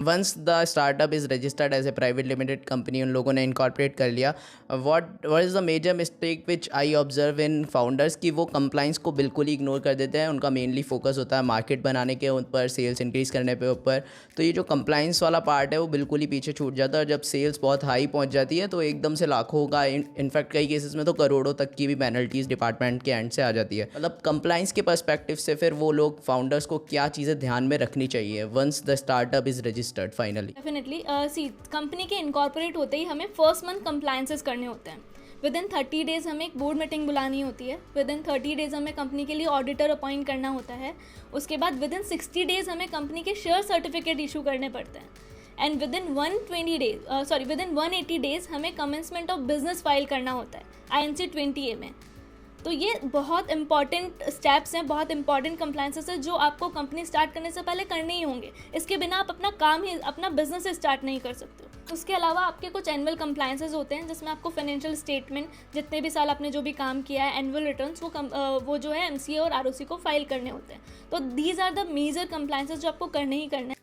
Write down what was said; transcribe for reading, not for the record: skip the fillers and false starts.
Once the startup is registered as a private limited company, उन लोगों ने incorporate कर लिया, what is the major mistake which I observe in founders कि वो कंप्लाइंस को बिल्कुल ही इग्नोर कर देते हैं। उनका मेनली फोकस होता है मार्केट बनाने के ऊपर, सेल्स इंक्रीज़ करने पे ऊपर। तो ये जो कंप्लाइंस वाला पार्ट है वो बिल्कुल ही पीछे छूट जाता है, और जब सेल्स बहुत हाई पहुंच जाती है तो एकदम से लाखों का, इनफैक्ट कई केसेस में तो करोड़ों तक की भी पेनल्टीज़ डिपार्टमेंट के एंड से आ जाती है। मतलब कंप्लाइंस के पर्सपेक्टिव से फिर वो लोग फाउंडर्स को क्या चीज़ें ध्यान में रखनी चाहिए once the startup is registered finally? Definitely see company के इनकॉर्पोरेट होते ही हमें फर्स्ट मंथ कंप्लायंसेस करने होते हैं। विद इन 30 डेज़ हमें एक बोर्ड मीटिंग बुलानी होती है। विद इन 30 डेज़ हमें कंपनी के लिए ऑडिटर अपॉइंट करना होता है। उसके बाद विद इन 60 डेज़ हमें कंपनी के शेयर सर्टिफिकेट इशू करने पड़ते हैं। एंड विद इन 180 डेज़ हमें कमेंसमेंट ऑफ बिजनेस फाइल करना होता है INC 20A में। तो ये बहुत इंपॉर्टेंट स्टेप्स हैं, बहुत इंपॉर्टेंट कंप्लायंसेस हैं जो आपको कंपनी स्टार्ट करने से पहले करने ही होंगे। इसके बिना आप अपना काम ही, अपना बिजनेस ही स्टार्ट नहीं कर सकते हो। उसके अलावा आपके कुछ एनुअल कंप्लायंसेस होते हैं जिसमें आपको फाइनेंशियल स्टेटमेंट, जितने भी साल आपने जो भी काम किया है, एनुअल रिटर्न्स, वो जो है MCA और ROC को फाइल करने होते हैं। तो these are the major compliances जो आपको करने ही करने हैं।